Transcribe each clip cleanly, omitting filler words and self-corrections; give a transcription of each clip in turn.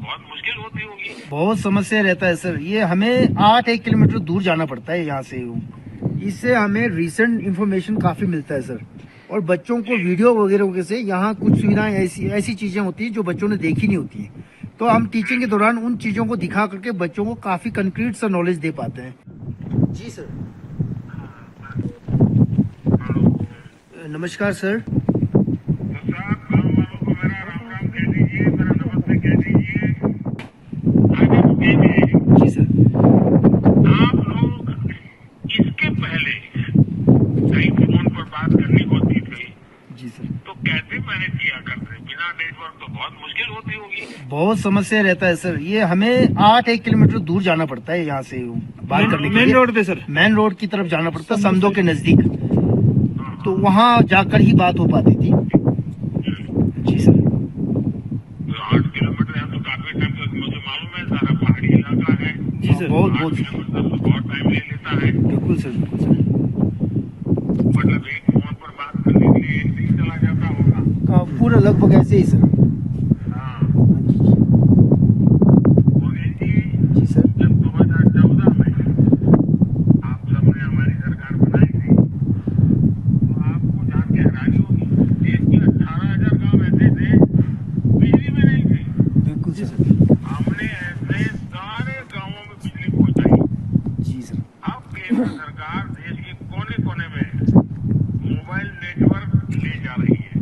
बहुत मुश्किल होती होगी। बहुत समस्या रहता है सर। ये हमें 8 किलोमीटर दूर जाना पड़ता है यहाँ से। इससे हमें रिसेंट इन्फॉर्मेशन काफी मिलता है सर। और बच्चों को वीडियो वगैरह से यहाँ कुछ सुविधाएं ऐसी ऐसी चीजें होती है जो बच्चों ने देखी नहीं होती है। तो हम टीचिंग के दौरान उन चीजों को दिखा करके बच्चों को काफी कंक्रीट सा नॉलेज दे पाते हैं। जी सर। नमस्कार सर। गाँव वालों को मेरा राम राम कह दीजिए, मेरा नमस्ते कह दीजिए। आगे कीजिए। जी सर। आप लोग इसके पहले कहीं फोन पर बात करनी होती थी जी सर। तो कैसे मैनेज किया करते? बिना नेटवर्क तो बहुत मुश्किल होती होगी। बहुत समस्या रहता है सर। ये हमें 8 किलोमीटर दूर जाना पड़ता है यहाँ से बात करने के लिए। मेन रोड पे सर, मेन रोड की तरफ जाना पड़ता है, समदो के नजदीक। तो वहाँ जाकर ही बात हो पाती थी। जी सर। 8 किलोमीटर है तो काफी टाइम, तो मुझे मालूम है सारा पहाड़ी इलाका है। जी सर। बहुत 8 बहुत किलोमीटर तो बहुत टाइम ले लेता है। बिल्कुल सर, बिल्कुल सर। मतलब एक फोन पर बात करने के लिए एक दिन चला जाता होगा। पूरा लगभग ऐसे ही सर। हाँ, हाँ जी मोदी जी, जी सर। जब 2014 में आप सबने हमारी सरकार बनाई थी तो आपको जान के हैरानी होगी, देश के 18,000 गांव ऐसे थे बिजली में नहीं थे। बिल्कुल सर। हमने ऐसे सारे गांवों में बिजली पहुंचाई। जी सर। अब केंद्र सरकार देश के कोने कोने में मोबाइल नेटवर्क ले जा रही है।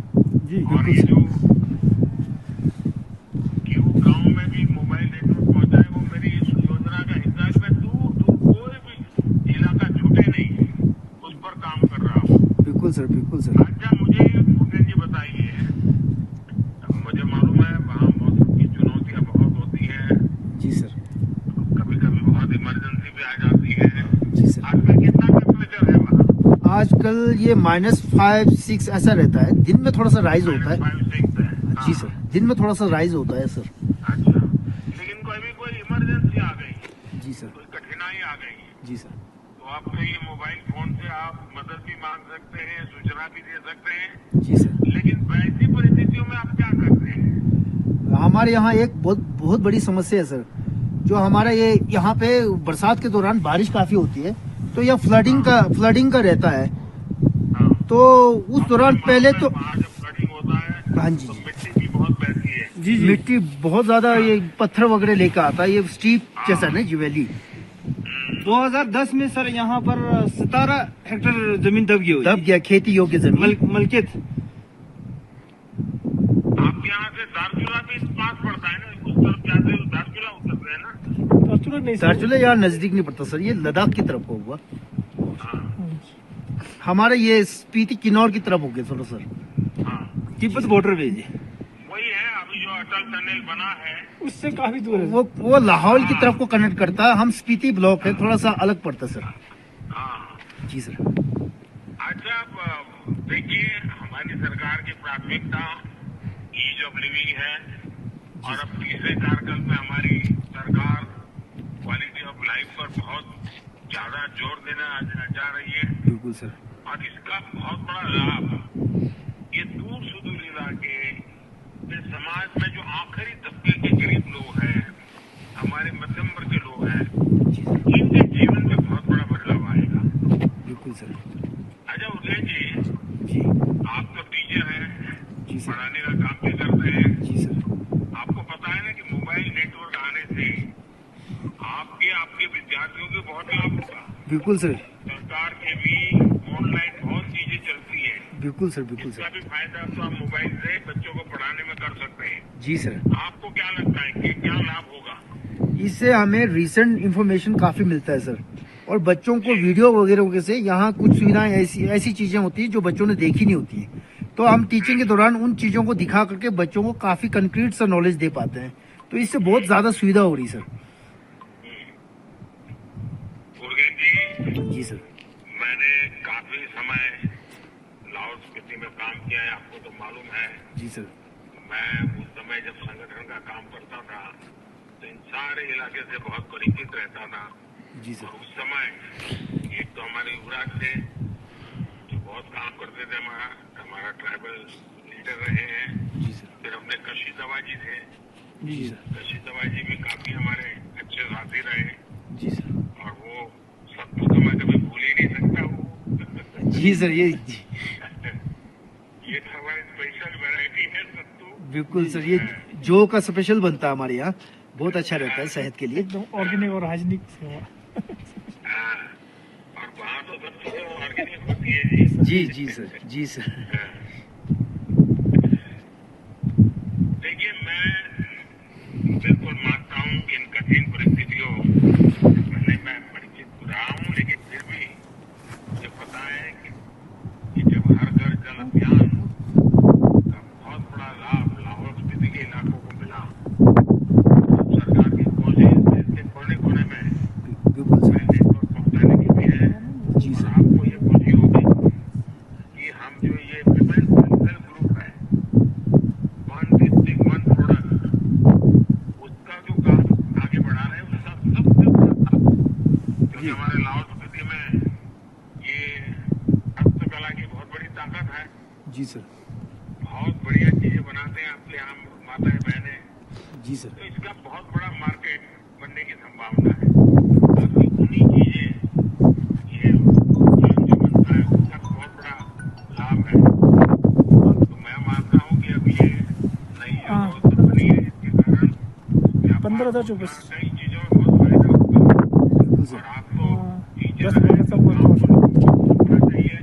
जी और बिल्कुल ये सर। जो क्यों गांव में भी मोबाइल नेटवर्क पहुंचाए, वो मेरी इस योजना का हिस्सा है। मैं दूर दूर कोई भी इलाका छूटे नहीं उस पर काम कर रहा हूँ। बिल्कुल सर, बिल्कुल सर। अच्छा, मुझे मुकेश जी बताइए, मुझे मालूम है वहाँ मौसम की चुनौतियाँ बहुत होती हैं, जी सर। कभी कभी बहुत इमरजेंसी भी आ जाती है। जी सर। आजकल कितना टेम्परेचर है वहाँ? आजकल ये -5-6 ऐसा रहता है। दिन में थोड़ा सा राइज होता है। -5-6 है। जी सर, दिन में थोड़ा सा राइज होता है सर। अच्छा, लेकिन कोई इमरजेंसी आ गई, जी सर। कोई कठिनाई आ गई जी सर। तो आपके ये मोबाइल फोन से आप मदद भी मांग सकते हैं, सूचना भी दे सकते हैं। जी सर। लेकिन वैसी परिस्थितियों में आप क्या करते हैं? हमारे यहाँ एक बहुत बहुत बड़ी समस्या है सर। जो हमारा ये यहाँ पे बरसात के दौरान बारिश काफी होती है, तो यह फ्लडिंग का रहता है। हाँ, तो उस दौरान पहले तो वहाँ जब फ्लडिंग होता है हाँ जी तो जी। मिट्टी भी बहुत बहती है। जी जी। मिट्टी बहुत ज्यादा, ये पत्थर वगैरह लेकर आता है। ये स्टीप जैसा ना ज्वेली। 2010 में सर यहाँ पर 17 हेक्टेयर जमीन दब गई हुई तब क्या खेती योग्य जमीन। मलकियत। आपके यहाँ से दारचूला भी पास पड़ता है ना, उस तरफ जाते हो दारचूला उतरते हैं ना? दार्चुला यहाँ नजदीक नहीं पड़ता सर, ये लद्दाख की तरफ होगा। हाँ हमारे ये स्पीति किन्नौर की तरफ हो गया थोड़ा सर। हाँ, तिब्बत बॉर्डर पे जी, वही है। अभी जो अटल टनल बना है उससे काफी दूर है। वो लाहौल की तरफ को कनेक्ट करता है। हम स्पीति ब्लॉक है, थोड़ा सा अलग पड़ता है सर। हाँ। जी सर। अच्छा, देखिए, हमारी सरकार की प्राथमिकता ईज ऑफ लिविंग है और अब तीसरे कार्यकाल में हमारी सरकार क्वालिटी ऑफ लाइफ पर बहुत ज्यादा जोर देना जा रही है। बिल्कुल सर। और इसका बहुत बड़ा लाभ ये दूर सुदूर इलाके, ये समाज में जो आखिरी तबके के गरीब लोग हैं, हमारे मध्यम वर्ग के लोग हैं, इनके जीवन में बहुत बड़ा बदलाव आएगा। बिल्कुल सर। अच्छा उदय जी, जी आप तो टीचर हैं, जी सर। पढ़ाने का काम भी करते हैं। जी सर। आपको पता है ना कि मोबाइल नेटवर्क आने से आपके विद्यार्थियों को बहुत लाभ होगा। बिल्कुल सर। सरकार के भी ऑनलाइन बहुत चीजें चलती है। बिल्कुल सर, बिल्कुल इसका सर। भी फायदा तो आप मोबाइल से बच्चों को पढ़ाने में कर सकते हैं। जी सर। आपको क्या लगता है कि क्या लाभ होगा? इससे हमें रिसेंट इन्फॉर्मेशन काफी मिलता है सर। और बच्चों को वीडियो वगैरह से यहाँ कुछ सुविधाएं ऐसी ऐसी चीजें होती है जो बच्चों ने देखी नहीं होती है। तो हम टीचिंग के दौरान उन चीजों को दिखा करके बच्चों को काफी कंक्रीट सा नॉलेज दे पाते हैं। तो इससे बहुत ज्यादा सुविधा हो रही सर। मुर्गेन जी, जी सर। मैंने काफी समय लाहौल स्पीति में काम किया है, आपको तो मालूम है। जी सर। मैं उस समय जब संगठन का काम करता था तो इन सारे इलाके से बहुत परिचित रहता था। जी सर। और उस समय एक तो हमारे युवराज थे जो बहुत काम करते थे, हमारा ट्राइबल लीडर रहे हैं। जी सर। फिर अपने कशी दवा जी थे जी सर। कशिश दवाई जी भी काफी हमारे अच्छे साथी रहे जी सर। और वो सत्तू तो मैं कभी भूल ही नहीं सकता वो। जी सर, ये ये तो हमारी स्पेशल वैरायटी है सत्तू। बिल्कुल सर, ये जो का स्पेशल बनता है हमारे यहाँ, बहुत अच्छा रहता है सेहत के लिए। एकदम ऑर्गेनिक और हाइजीनिक सेवा। हाँ, और वहाँ तो सब चीजें ऑर्गेनिक होती है जी। जी सर, जी सर। देखिए, मैं बिल्कुल मानता हूँ कि इन कठिन परिस्थितियों से मैं परिचित रहा हूँ, लेकिन फिर भी मुझे पता है कि जब हर घर जल अभियान का बहुत बड़ा लाभ लाहौल स्पीति के इलाकों को मिला, तो सरकार की कोशिश देश के कोने कोने में बिल्कुल सर। नेटवर्क पहुँचाने की भी है। जी और सर। आपको ये खुशी होगी कि हम जो ये विमेन सेल्फ हेल्प ग्रुप है, वन डिस्ट्रिक्ट वन प्रोडक्ट, उसका जो काम आगे बढ़ा रहे हैं, उसका सबसे बड़ा लाभ, क्योंकि हमारे लाहौल स्पीति में ये हस्तकला की बहुत बड़ी ताकत है। जी सर। बहुत बढ़िया चीजें बनाते हैं आपके यहाँ माताएं बहनें, जी सर। तो इसका बहुत बड़ा मार्केट बनने की संभावना है। बाकी उन्हीं चीजें ये जो बनता है उसका बहुत बड़ा लाभ है। तो मैं मानता हूँ कि अब ये नई जो व्यवस्था बनी है, इसके कारण 15,024 कई चीजों में बहुत फायदा होगा। बिल्कुल और सर। आप तो 10 मिनट सब गाँव को होना चाहिए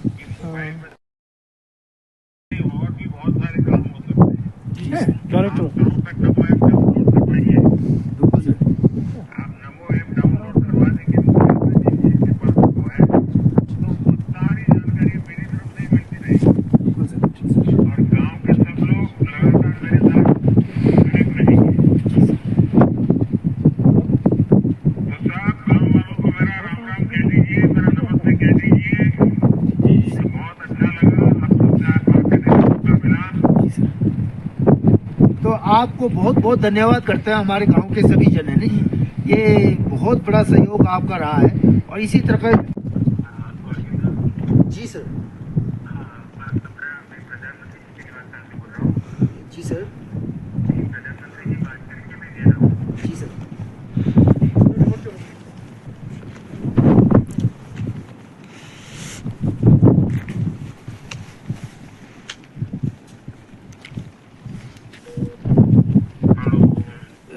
कि मोबाइल में और भी बहुत सारे काम हो सकते हैं। डायरेक्टर आप गाँव तक नमो ऐप डाउनलोड करवाइए। बिल्कुल सर। आप नमो ऐप डाउनलोड करवा देंगे, मोबाइल में जिसके पास वो है, तो वो सारी जानकारी मेरी तरफ से मिलती रहेगी। बिल्कुल सर। और गांव के सब लोग लगातार मेरे साथ कनेक्ट रहेंगे। तो सब गांव वालों को मेरा राम राम कह दीजिए, मेरा नमस्ते कह दीजिए। बहुत अच्छा लगा आप सबसे आज बात करने का मौका मिला। जी सर। तो आपको बहुत बहुत धन्यवाद करते हैं हमारे गांव के सभी जन है ना, ये बहुत बड़ा सहयोग आपका रहा है और इसी तरह का। जी सर। जी सर। जी सर।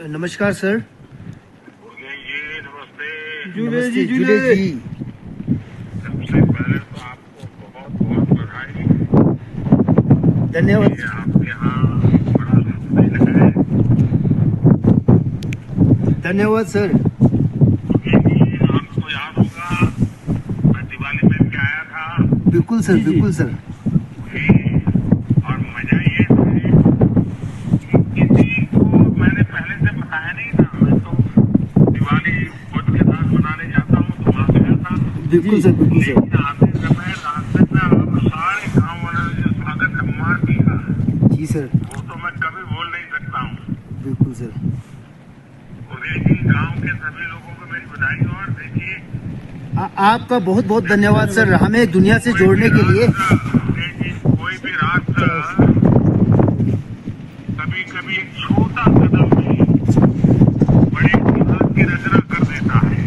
नमस्कार सर। जी नमस्ते। जुले नमस्ते, जी, जुले जुले। जी। सबसे पहले तो आपको बहुत बहुत बधाई। धन्यवाद। ये आपके यहाँ बड़ा शुभ दिन है। धन्यवाद सर। क्योंकि आपको याद होगा मैं दिवाली में भी आया था। बिल्कुल सर, बिल्कुल सर। और मजा ये है कि किसी को मैंने पहले से बताया नहीं था। मैं तो दिवाली खुद के साथ मनाने जाता हूँ, तो वहाँ गया था। बिल्कुल सर, बिल्कुल सर। लेकिन आते समय रास्ते में आप सारे गाँव वालों ने जो स्वागत सम्मान किया, जी सर। वो तो मैं कभी भूल नहीं सकता हूँ। बिल्कुल सर। तो देखिए गाँव के सभी लोगों को मेरी बधाई। और देखिए आपका बहुत बहुत धन्यवाद सर, हमें दुनिया से जोड़ने के लिए। कोई भी राष्ट्र कभी कभी एक छोटा कदम भी बड़े इतिहास की रचना कर देता है।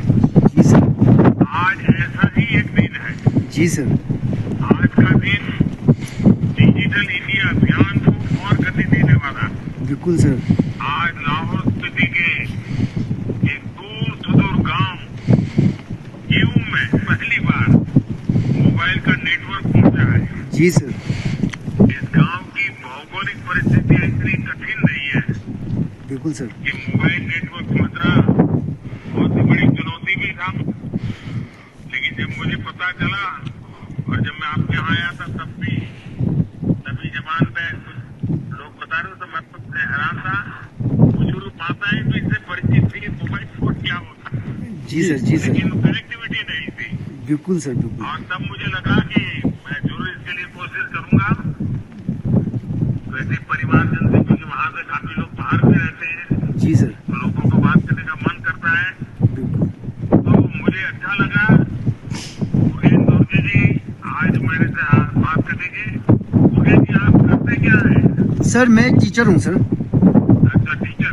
जी सर। आज ऐसा ही एक दिन है। जी सर। आज का दिन डिजिटल इंडिया अभियान को और गति देने वाला है। बिल्कुल सर। आज लाहौल स्पीति के एक दूर सुदूर गांव गेहूं में पहली बार मोबाइल का नेटवर्क पहुंचा है। जी सर। इस गांव की भौगोलिक परिस्थिति इतनी कठिन नहीं है बिल्कुल सर। कि मोबाइल नेटवर्क पहुंचना बहुत ही बड़ी चुनौती भी था। लेकिन जब मुझे पता चला और जब मैं आपके यहाँ आया था तभी जबान पे लोग बता रहे तो मैं तो हैरान था। शुरू पाता है तो इससे परिचित थी मोबाइल फोन क्या होता है। जी सर। जी सर। लेकिन कनेक्टिविटी नहीं थी। बिल्कुल सर, बिल्कुल। और तब मुझे लगा कि मैं जरूर इसके लिए कोशिश करूंगा। वैसे परिवारजन से, क्योंकि वहाँ से काफी लोग बाहर भी रहते हैं, जी सर। तो लोगों को बात करने का मन करता है। बिल्कुल। तो मुझे अच्छा लगा उगेन दुर्गे जी आज मेरे से बात करेंगे। उगेन जी आप करते क्या है? सर मैं टीचर हूँ सर। अच्छा टीचर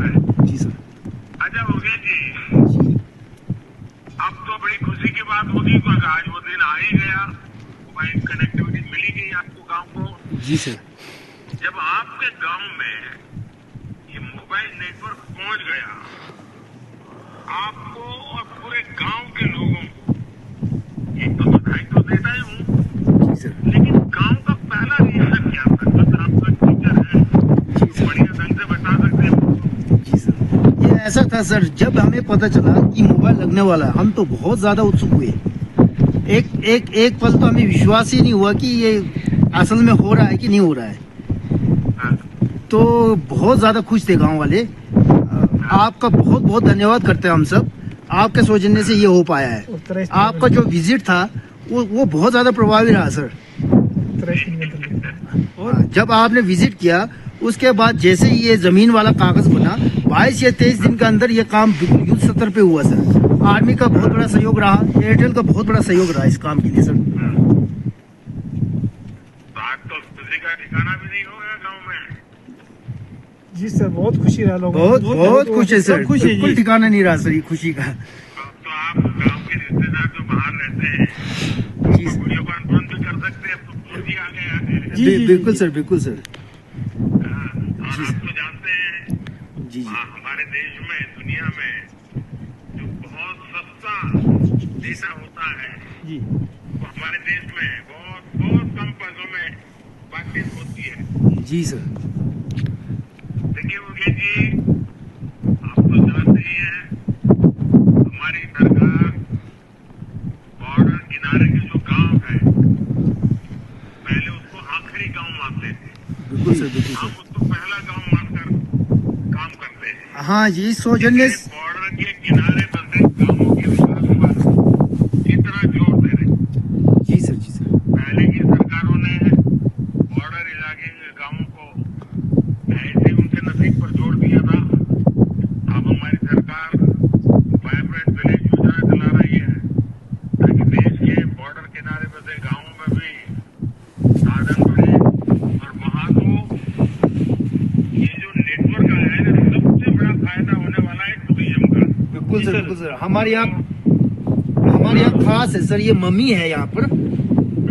मोबाइल कनेक्टिविटी मिली गई आपको गांव को। जी सर। जब आपके गांव में ये मोबाइल नेटवर्क पहुंच गया, आपको और पूरे गांव के लोगों को एक तो बधाई तो देता ही हूँ, जी सर। लेकिन गांव का पहला रिएक्शन क्या था? बस आपका टीचर है तो बढ़िया ढंग से बता सकते हैं। जी सर, ये ऐसा था सर, जब हमें पता चला कि मोबाइल लगने वाला है, हम तो बहुत ज्यादा उत्सुक हुए। एक पल तो हमें विश्वास ही नहीं हुआ कि ये असल में हो रहा है कि नहीं हो रहा है। तो बहुत ज्यादा खुश थे गांव वाले। आपका बहुत बहुत धन्यवाद करते हैं हम सब, आपके सौजन्य से ये हो पाया है। आपका जो विजिट था वो बहुत ज्यादा प्रभावी रहा सर। जब आपने विजिट किया उसके बाद जैसे ही ये जमीन वाला कागज बना, 22 या 23 दिन के अंदर ये काम बिल्कुल युद्ध स्तर पे हुआ सर। आर्मी का बहुत बड़ा सहयोग रहा, एयरटेल का बहुत बड़ा सहयोग रहा इस काम के लिए सर। तो आज तो खुशी का ठिकाना भी नहीं होगा गांव में। जी सर, बहुत खुशी रहा लोगों बहुत बहुत खुश है सर, खुश है बिल्कुल जी। ठिकाना नहीं रहा सर ये खुशी का। तो आप गांव के रिश्तेदार जो बाहर रहते हैं जी तो सर। वीडियो कॉन्फ्रेंस भी कर सकते हैं। अब तो 4G आ गया है। जी, जी, बिल्कुल जी। सर, बिल्कुल सर। और आप तो जानते हैं जी जी हमारे देश में, दुनिया में जो बहुत सस्ता डेटा होता है जी वो हमारे देश में बहुत बहुत कम पैसों में बातचीत होती है। जी सर। देखिए मुकेश जी, आप तो जानते ही हैं हमारी सरकार बॉर्डर किनारे के जो गांव है पहले उसको आखिरी गांव मानते थे, बिल्कुल सर, बिल्कुल हम सर। उसको पहला गांव मानकर काम करते हैं। हाँ जी, सौजन्य बॉर्डर के किनारे बसे गांवों के विकास पर इतना जोर दे रहे। जी सर, जी सर। पहले की सरकारों ने बॉर्डर इलाके के गांवों को ऐसे उनके नसीब पर जोड़ दिया था। अब हमारी सरकार वाइब्रेंट विलेज योजना चला रही है ताकि देश के बॉर्डर किनारे बसे गांवों में भी साधन बढ़े। और वहां तो ये जो नेटवर्क आया है सबसे बड़ा फायदा होने वाला है टूरिज्म का। बिल्कुल जी सर, सर। बिल्कुल सर। हमारे यहाँ खास है सर, ये मम्मी है यहाँ पर।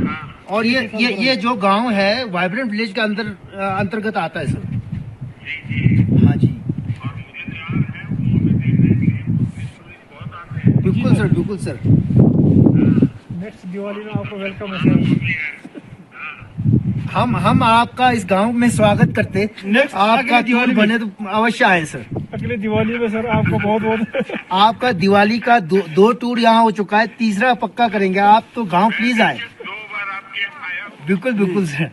हाँ और ये जो गांव है वाइब्रेंट विलेज के अंतर्गत आता है सर। जी जी। हाँ जी, और मुझे तो याद है वो भी देखने के लिए टूरिस्ट बहुत आते हैं। बिल्कुल सर, बिल्कुल सर। नेक्स्ट दिवाली में आपको वेलकम है हाँ, सर। हम आपका इस गांव में स्वागत करते। नेक्स्ट आपका अगली दिवाली टूर में बने तो अवश्य आए सर। अगले दिवाली में सर आपको बहुत बहुत आपका दिवाली का दो टूर यहाँ हो चुका है, तीसरा पक्का करेंगे। आप तो गांव प्लीज आए। 2 बार आपके यहाँ आया हूँ। बिल्कुल बिल्कुल सर।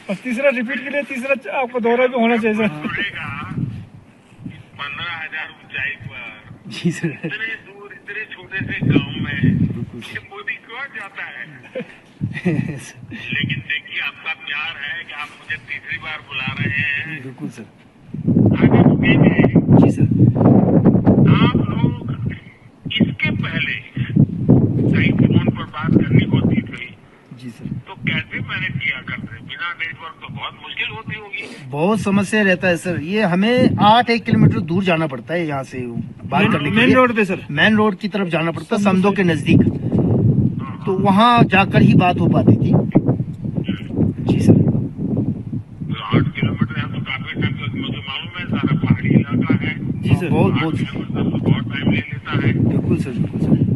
और तीसरा रिपीट के लिए तीसरा आपको दौरा भी होना चाहिए सर। रहेगा 15,000 ऊंचाई पर जी सर। इतने दूर इतने छोटे से गांव में ये मोदी क्यों जाता है? लेकिन देखिए आपका प्यार है कि आप मुझे तीसरी बार बुला रहे हैं। बिल्कुल सर। आगे बढ़ेंगे। जी सर। आप लोग इसके पहले कहीं फोन पर बात करनी होती थी जी सर। तो कैसे मैनेज किया करते? बिना नेटवर्क तो बहुत मुश्किल होती होगी। बहुत समस्या रहता है सर, ये हमें 8 किलोमीटर दूर जाना पड़ता है यहाँ से बात करने के मेन लिए। रोड पे सर। मेन रोड की तरफ जाना पड़ता है, समदो के नजदीक। तो वहाँ जाकर ही बात हो पाती थी। जी सर। तो 8 किलोमीटर है तो काफी टाइम, तो मुझे मालूम है सारा पहाड़ी इलाका है। जी सर। बहुत 8 बहुत किलोमीटर तो बहुत टाइम ले लेता है। बिल्कुल सर, बिल्कुल सर।